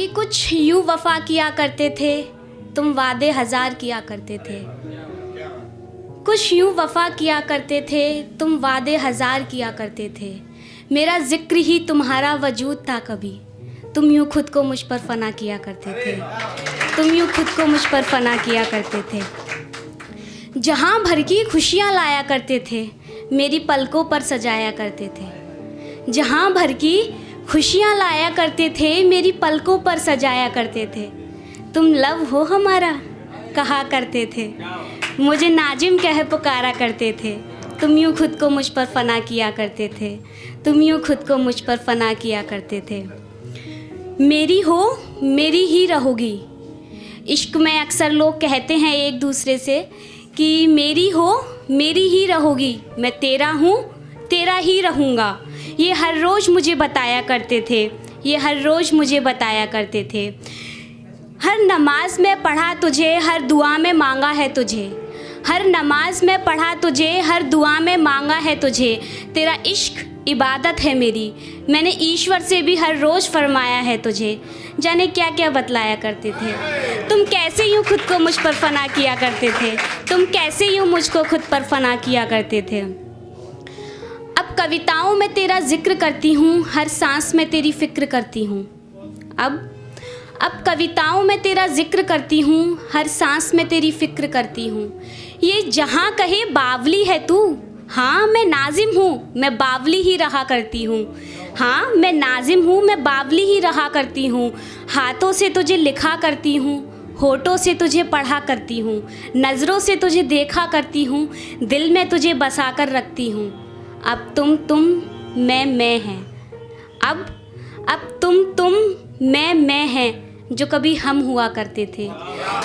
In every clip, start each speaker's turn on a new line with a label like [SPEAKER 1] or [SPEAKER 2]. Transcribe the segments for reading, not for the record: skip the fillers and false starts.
[SPEAKER 1] कि कुछ यूं वफा किया करते थे, तुम वादे हजार किया करते थे। कुछ यूं वफा किया करते थे, तुम वादे हजार किया करते थे। मेरा जिक्र ही तुम्हारा वजूद था कभी, तुम यूं खुद को मुझ पर फना किया करते थे। तुम यूं खुद को मुझ पर फना किया करते थे। जहाँ भर की खुशियाँ लाया करते थे, मेरी पलकों पर सजाया करते थे। जहाँ भर की खुशियाँ लाया करते थे, मेरी पलकों पर सजाया करते थे। तुम लव हो हमारा कहा करते थे, मुझे नाजिम कह पुकारा करते थे। तुम यूँ खुद को मुझ पर फना किया करते थे। तुम यूँ खुद को मुझ पर फना किया करते थे। मेरी हो मेरी ही रहोगी। इश्क में अक्सर लोग कहते हैं एक दूसरे से कि मेरी हो मेरी ही रहोगी, मैं तेरा हूँ तेरा ही रहूँगा। ये हर रोज़ मुझे बताया करते थे, ये हर रोज़ मुझे बताया करते थे। हर नमाज में पढ़ा तुझे, हर दुआ में मांगा है तुझे। हर नमाज में पढ़ा तुझे, हर दुआ में मांगा है तुझे। तेरा इश्क इबादत है मेरी, मैंने ईश्वर से भी हर रोज़ फरमाया है तुझे। जाने क्या क्या बतलाया करते थे। तुम कैसे यूँ खुद को मुझ पर फना किया करते थे। तुम कैसे यूँ मुझको खुद पर फना किया करते थे। अब कविताओं में तेरा जिक्र करती हूँ, हर सांस में तेरी फिक्र करती हूँ। अब कविताओं में तेरा जिक्र करती हूँ, हर सांस में तेरी फिक्र करती हूँ। ये जहाँ कहे बावली है तू, हाँ मैं नाजिम हूँ, मैं बावली ही रहा करती हूँ। हाँ मैं नाजिम हूँ, मैं बावली ही रहा करती हूँ। हाथों से तुझे लिखा करती हूँ, होठों से तुझे पढ़ा करती हूँ। नज़रों से तुझे देखा करती हूँ, दिल में तुझे बसा कर रखती हूँ। अब तुम मैं हैं। अब तुम मैं हैं, जो कभी हम हुआ करते थे।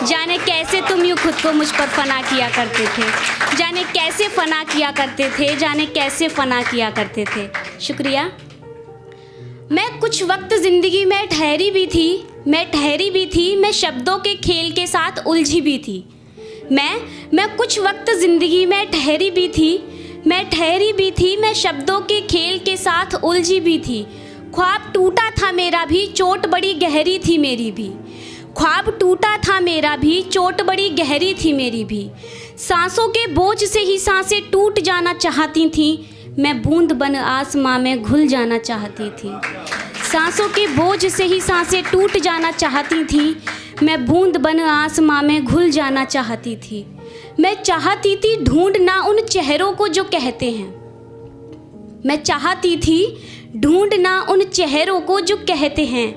[SPEAKER 1] जाने कैसे तुम यूँ खुद को मुझ पर फना किया करते थे। जाने कैसे फना किया करते थे। जाने कैसे फना किया करते थे। शुक्रिया। मैं कुछ वक्त ज़िंदगी में ठहरी भी थी, मैं शब्दों के खेल के साथ उलझी भी थी। मैं कुछ वक्त ज़िंदगी में ठहरी भी थी, मैं शब्दों के खेल के साथ उलझी भी थी। ख्वाब टूटा था मेरा भी, चोट बड़ी गहरी थी मेरी भी। ख्वाब टूटा था मेरा भी, चोट बड़ी गहरी थी मेरी भी। सांसों के बोझ से ही सांसें टूट जाना चाहती थी, मैं बूंद बन आसमां में घुल जाना चाहती थी। सांसों के बोझ से ही सांसें टूट जाना चाहती थी, मैं बूंद बन आसमां में घुल जाना चाहती थी। मैं चाहती थी ढूंढना उन चेहरों को जो कहते हैं। मैं चाहती थी ढूंढना उन चेहरों को जो कहते हैं,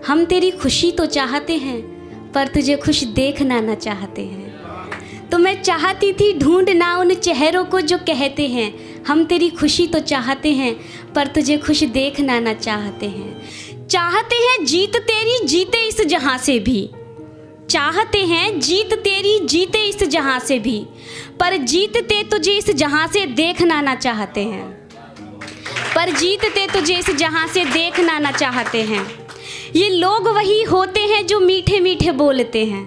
[SPEAKER 1] हम तेरी खुशी तो चाहते हैं पर तुझे खुश देखना ना चाहते हैं। तो मैं चाहती थी ढूंढना उन चेहरों को जो कहते हैं, हम तेरी खुशी तो चाहते हैं पर तुझे खुश देखना ना चाहते हैं। चाहते हैं जीत तेरी जीते इस जहां से भी, चाहते हैं जीत तेरी जीते इस जहां से भी, पर जीतते तुझे इस जहां से देखना ना चाहते हैं। पर जीतते तुझे इस जहां से देखना ना चाहते हैं। ये लोग वही होते हैं जो मीठे मीठे बोलते हैं।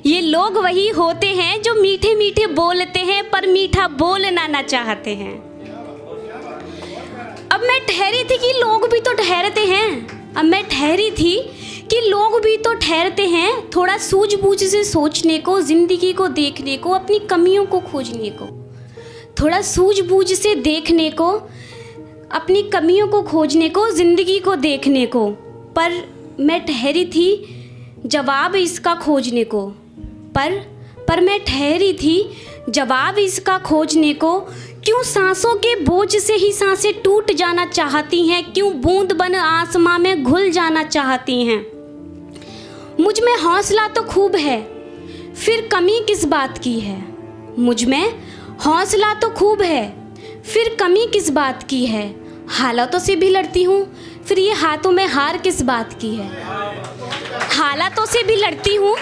[SPEAKER 1] ये लोग वही होते हैं जो मीठे मीठे बोलते हैं, पर मीठा बोलना ना चाहते हैं। अब मैं ठहरी थी कि लोग भी तो ठहरते हैं। अब मैं ठहरी थी कि लोग भी तो ठहरते हैं। थोड़ा सूझबूझ से सोचने को, ज़िंदगी को देखने को, अपनी कमियों को खोजने को। थोड़ा सूझबूझ से देखने को, अपनी कमियों को खोजने को, ज़िंदगी को देखने को। पर मैं ठहरी थी जवाब इसका खोजने को। पर मैं ठहरी थी जवाब इसका खोजने को। क्यों सांसों के बोझ से ही सांसें टूट जाना चाहती हैं, क्यों बूंद बन आसमां में घुल जाना चाहती हैं। मुझ में हौसला तो खूब है, फिर कमी किस बात की है। मुझ में हौसला तो खूब है, फिर कमी किस बात की है। हालातों से भी लड़ती हूँ, फिर ये हाथों में हार किस बात की है। हालातों से भी लड़ती हूँ,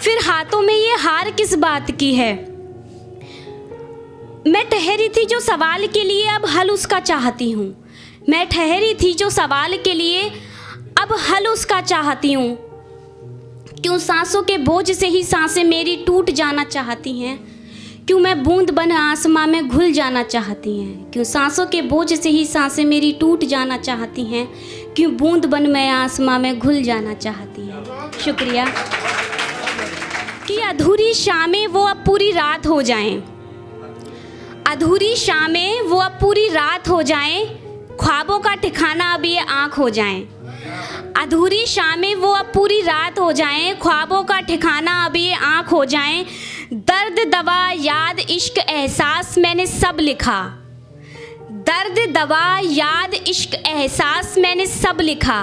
[SPEAKER 1] फिर हाथों में ये हार किस बात की है। मैं ठहरी थी जो सवाल के लिए अब हल उसका चाहती हूँ। मैं ठहरी थी जो सवाल के लिए अब हल उसका चाहती हूँ। क्यों सांसों के बोझ से ही सांसें मेरी टूट जाना चाहती हैं, क्यों मैं बूंद बन आसमां में घुल जाना चाहती हैं। क्यों सांसों के बोझ से ही सांसें मेरी टूट जाना चाहती हैं, क्यों बूंद बन मैं आसमां में घुल जाना चाहती है। शुक्रिया। कि अधूरी शामें वो अब पूरी रात हो जाएं, अधूरी शामें वो अब पूरी रात हो जाएं, ख्वाबों का ठिकाना अब ये आँख हो जाएं। अधूरी शामें वो अब पूरी रात हो जाएं, ख्वाबों का ठिकाना अब ये आँख हो जाएं। दर्द दवा याद इश्क एहसास मैंने सब लिखा, दर्द दवा याद इश्क एहसास मैंने सब लिखा।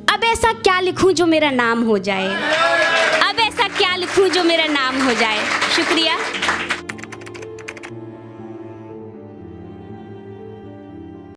[SPEAKER 1] अब ऐसा क्या लिखूं जो मेरा नाम हो जाए, अब ऐसा क्या लिखूं जो मेरा नाम हो जाए। शुक्रिया।